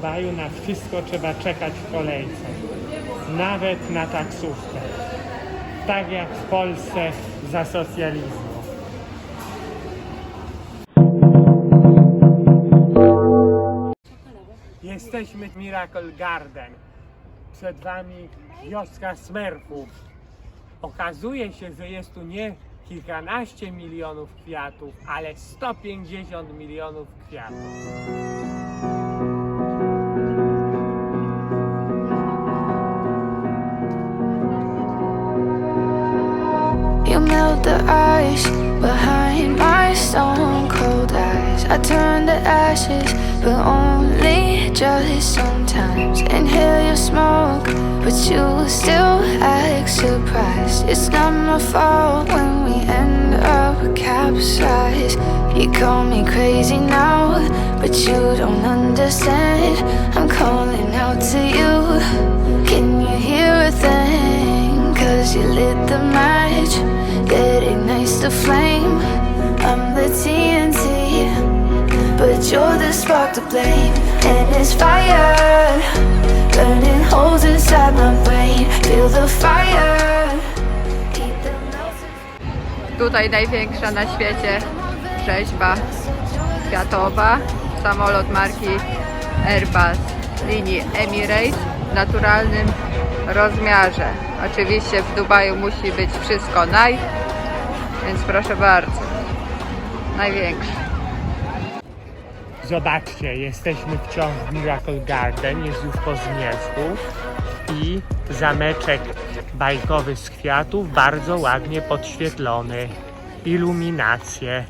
W Dubaju na wszystko trzeba czekać w kolejce, nawet na taksówkę, tak jak w Polsce za socjalizmu. Jesteśmy w Miracle Garden, przed wami wioska Smurfów. Okazuje się, że jest tu nie kilkanaście milionów kwiatów, ale 150 milionów kwiatów. You melt the ice behind my stone cold eyes. I turn to ashes, but only just sometimes. Inhale your smoke, but you still act surprised. It's not my fault when we end up capsized. You call me crazy now, but you don't understand. I'm calling out to you. Can you hear a thing? 'Cause you lit the match that ignites the flame. I'm the TNT, but you're the spark to blame. And it's fire, burning holes inside my brain. Feel the fire, keep the melting. Tutaj największa na świecie rzeźba kwiatowa. Samolot marki Airbus linii Emirates w naturalnym rozmiarze. Oczywiście w Dubaju musi być wszystko więc proszę bardzo, największy. Zobaczcie, jesteśmy wciąż w Miracle Garden, jest już po zmierzchu i zameczek bajkowy z kwiatów bardzo ładnie podświetlony. Iluminacje.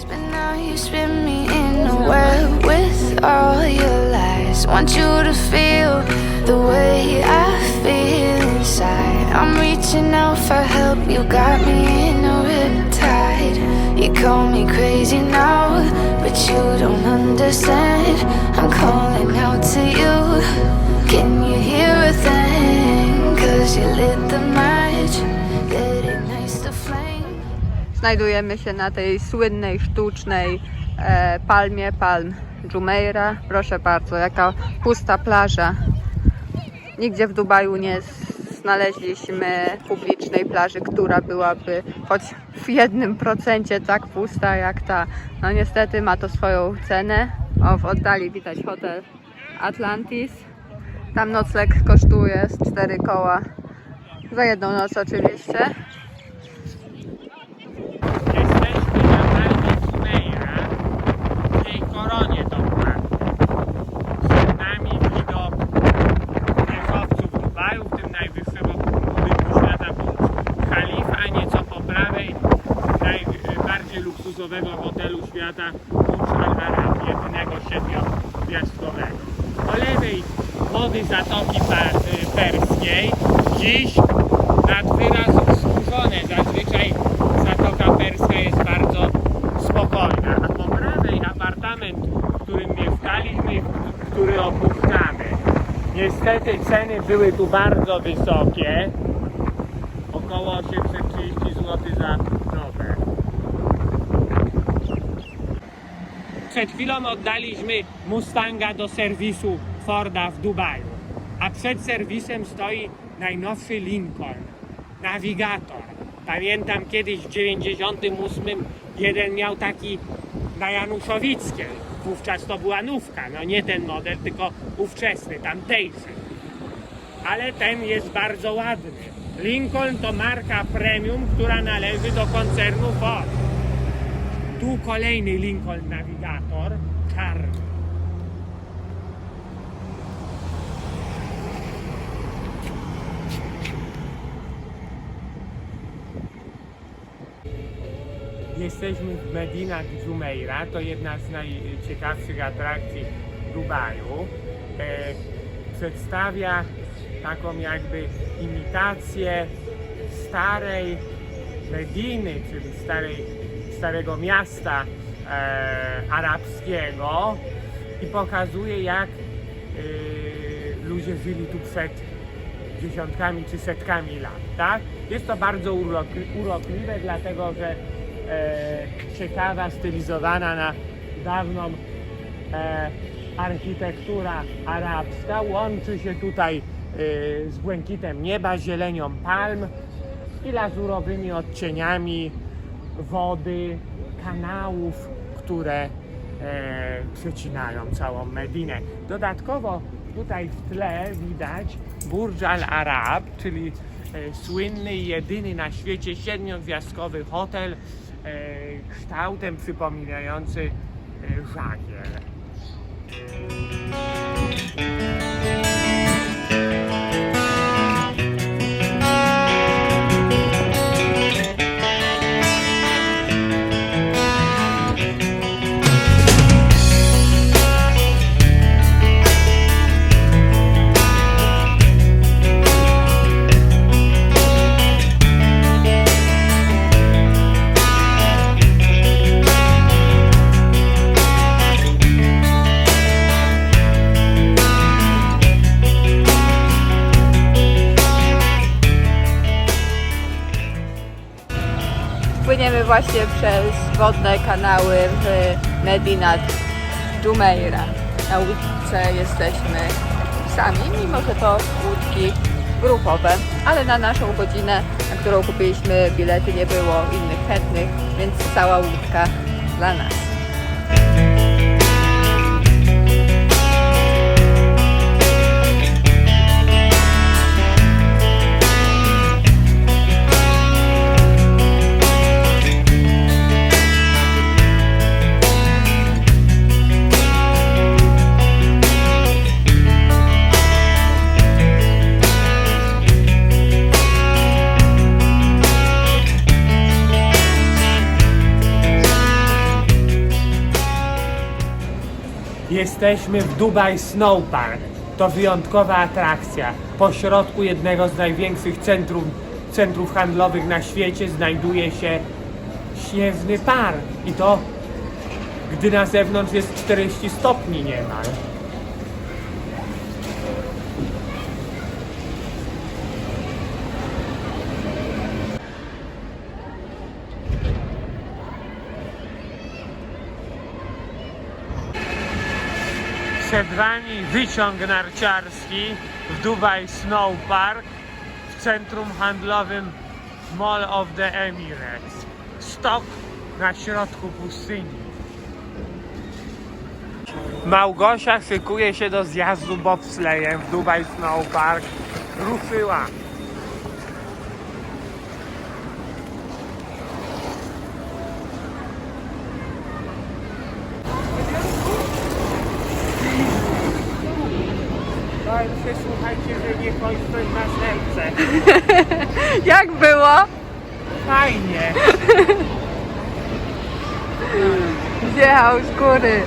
But now you spin me in a web with all your lies. Want you to feel the way I feel inside. I'm reaching out for help, you got me in a riptide. You call me crazy now, but you don't understand. I'm calling out to you. Can you hear a thing? 'Cause you lit the match that ignites the flame. Znajdujemy się na tej słynnej, sztucznej palmie, Palm Jumeirah. Proszę bardzo, jaka pusta plaża. Nigdzie w Dubaju nie znaleźliśmy publicznej plaży, która byłaby choć w 1% tak pusta jak ta. No niestety ma to swoją cenę. O, w oddali widać hotel Atlantis. Tam nocleg kosztuje z 4 koła za jedną noc oczywiście. Jesteśmy na Palmie Jumeirah, w jej koronie dokładnie. Przed nami widok wieżowców Dubaju, w tym najwyższego budynku świata Burj Khalifa, a nieco po prawej najbardziej luksusowego hotelu świata Burj Al Arab, jedynego 7-gwiazdkowego. Po lewej wody Zatoki Perskiej, dziś nad wyraz wzburzone. Zazwyczaj Zatoka Perska jest bardzo spokojna, a po prawej apartament, w którym mieszkaliśmy, który opuszczamy. Niestety ceny były tu bardzo wysokie, około 830 zł za dobę. Przed chwilą oddaliśmy Mustanga do serwisu Forda w Dubaju, a przed serwisem stoi najnowszy Lincoln, Navigator. Pamiętam kiedyś w 98 jeden miał taki na Januszowickiej. Wówczas to była nówka, no nie ten model, tylko ówczesny, tamtejszy. Ale ten jest bardzo ładny. Lincoln to marka premium, która należy do koncernu Ford. Tu kolejny Lincoln Navigator, czarny. Jesteśmy w Medina Jumeirah, to jedna z najciekawszych atrakcji Dubaju. Przedstawia taką jakby imitację starej Mediny, czyli starego miasta arabskiego i pokazuje, jak ludzie żyli tu przed dziesiątkami czy setkami lat, tak? Jest to bardzo urokliwe, dlatego że ciekawa, stylizowana na dawną architektura arabska łączy się tutaj z błękitem nieba, zielenią palm i lazurowymi odcieniami wody, kanałów, które przecinają całą Medinę. Dodatkowo tutaj w tle widać Burj Al Arab, czyli słynny i jedyny na świecie 7-gwiazdkowy hotel kształtem przypominający żagiel. Płyniemy właśnie przez wodne kanały w Medinat Jumeirah. Na łódce jesteśmy sami, mimo że to łódki grupowe, ale na naszą godzinę, na którą kupiliśmy bilety, nie było innych chętnych, więc cała łódka dla nas. Jesteśmy w Dubai Snow Park. To wyjątkowa atrakcja. Pośrodku jednego z największych centrów handlowych na świecie znajduje się śnieżny park. I to, gdy na zewnątrz jest 40 stopni niemal. Przed Wami wyciąg narciarski w Dubai Snow Park w centrum handlowym Mall of the Emirates. Stok na środku pustyni. Małgosia szykuje się do zjazdu bobslejem w Dubai Snow Park. Ruszyła. Słuchajcie, że nie kończy na serce. Jak było? Fajnie. Zjechał z góry.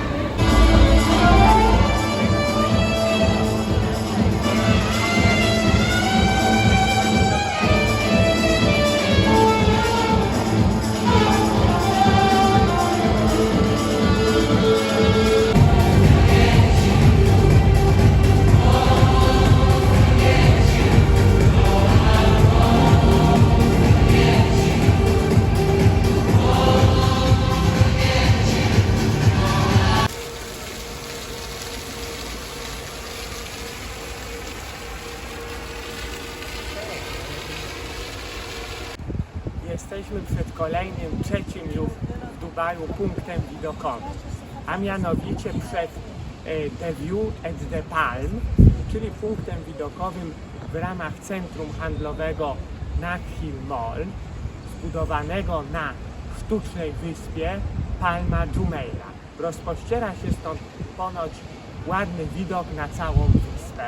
Jesteśmy przed kolejnym, trzecim już w Dubaju punktem widokowym, a mianowicie przed The View at the Palm, czyli punktem widokowym w ramach centrum handlowego Nakheel Mall, zbudowanego na sztucznej wyspie Palma Jumeirah. Rozpościera się stąd ponoć ładny widok na całą wyspę.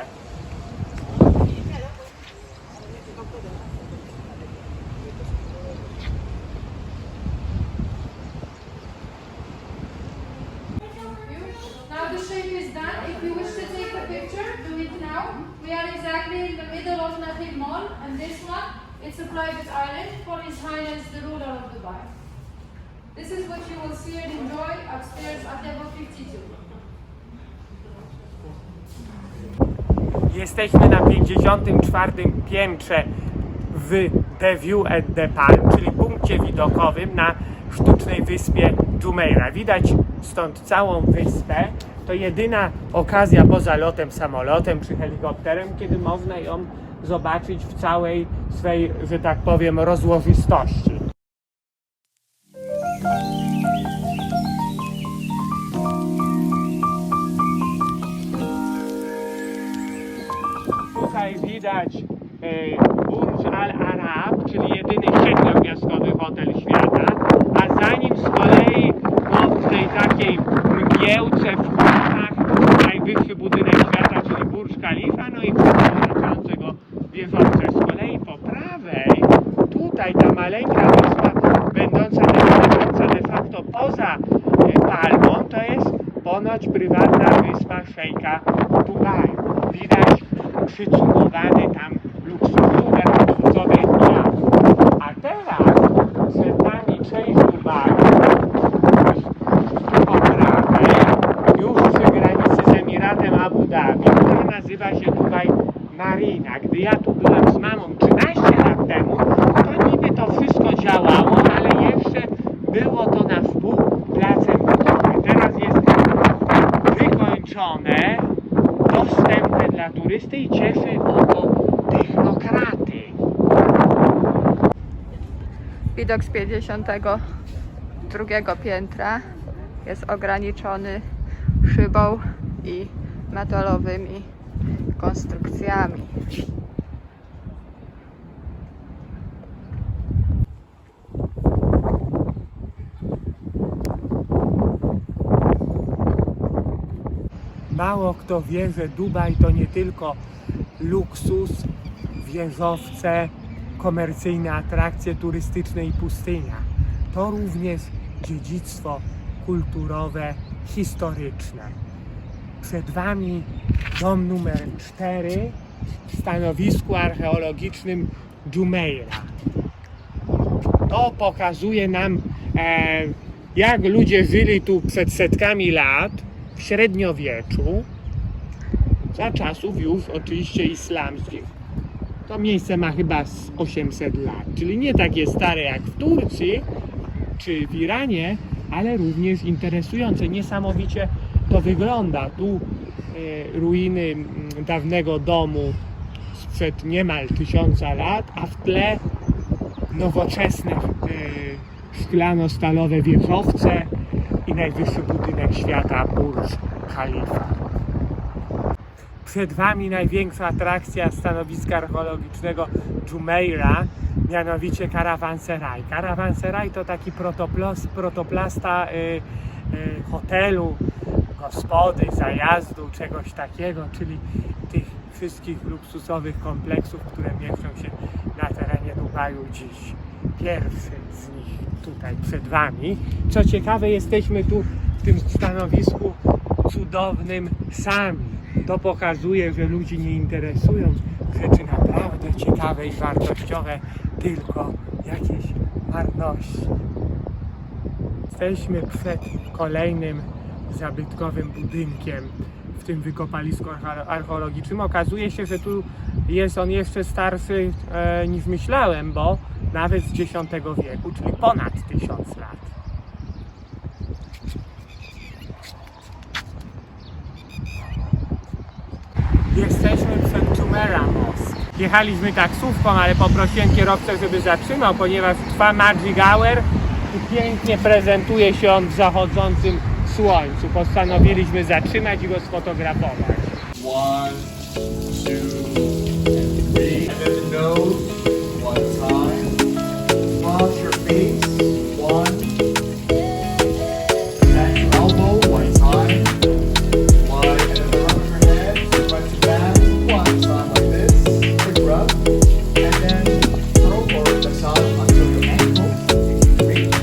Now the shape is done. If you wish to take a picture, do it now. We are exactly in the middle of Nakheel Mall, and this one, it's a private island for His Highness the ruler of Dubai. This is what you will see and enjoy upstairs at level 52. Jesteśmy na 54. piętrze w The View at the Palm, czyli punkcie widokowym na sztucznej wyspie Jumeirah. Widać stąd całą wyspę To jedyna okazja poza lotem samolotem czy helikopterem, kiedy można ją zobaczyć w całej swej, że tak powiem, rozłożystości. Tutaj widać Burj Al Arab, czyli jedyny 7-gwiazdkowy hotel świata, a za nim z kolei w tej takiej mgiełce w chmurach najwyższy budynek świata, czyli Burj Khalifa, no i otaczający go wieżowce. Z kolei po prawej, tutaj ta maleńka wyspa, będąca de facto poza Palmą, to jest ponoć prywatna wyspa szejka Dubaju. Widać przycumowany tam luksusowe miasto. A teraz przed nami część Dubaju, po prawej, już przy granicy z Emiratem Abu Dhabi, która nazywa się Dubai Marina. Gdy ja tu byłem z mamą 13 lat temu, to niby to wszystko działało, ale jeszcze było to na wpół placem budowy. Teraz jest wykończone, dostępne dla turysty i cieszy oko technokraty. Widok z 52 piętra jest ograniczony szybą i metalowymi konstrukcjami. Mało kto wie, że Dubaj to nie tylko luksus, wieżowce, komercyjne atrakcje turystyczne i pustynia. To również dziedzictwo kulturowe, historyczne. Przed Wami dom numer 4 w stanowisku archeologicznym Jumeirah. To pokazuje nam, jak ludzie żyli tu przed setkami lat, w średniowieczu, za czasów już oczywiście islamskich. To miejsce ma chyba z 800 lat, czyli nie takie stare jak w Turcji czy w Iranie, ale również interesujące. Niesamowicie to wygląda. Tu ruiny dawnego domu sprzed niemal 1000 lat, a w tle nowoczesne szklano-stalowe wieżowce i najwyższy budynek świata Burj Khalifa. Przed Wami największa atrakcja stanowiska archeologicznego Jumeirah, mianowicie karawanseraj. Karawanseraj to taki protoplasta hotelu, gospody, zajazdu, czegoś takiego, czyli tych wszystkich luksusowych kompleksów, które mieszczą się na terenie Dubaju dziś. Pierwszy z nich tutaj przed Wami. Co ciekawe, jesteśmy tu w tym stanowisku cudownym sami. To pokazuje, że ludzi nie interesują rzeczy naprawdę ciekawe i wartościowe, tylko jakieś marności. Jesteśmy przed kolejnym zabytkowym budynkiem w tym wykopalisku archeologicznym. Okazuje się, że tu jest on jeszcze starszy niż myślałem, bo nawet z X wieku, czyli ponad 1000 lat. Jesteśmy przed Jumeirah Mosque. Jechaliśmy taksówką, ale poprosiłem kierowcę, żeby zatrzymał, ponieważ trwa Magic Hour i pięknie prezentuje się on w zachodzącym słońcu. Postanowiliśmy zatrzymać i go sfotografować. 1, 2, and 3. And then the nose, one time. Cross your face, 1. Back your elbow, one time. One, and then the front of your head, front to back, one time like this. Quick rub. And then throw or massage until your ankles, if you reach.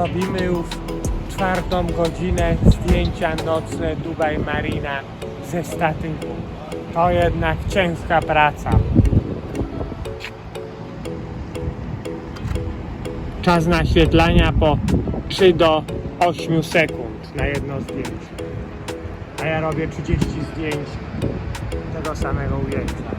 robimy już 4. godzinę zdjęcia nocne Dubaj Marina ze statywu. To jednak ciężka praca. Czas naświetlania po 3 do 8 sekund na jedno zdjęcie. A ja robię 30 zdjęć tego samego ujęcia.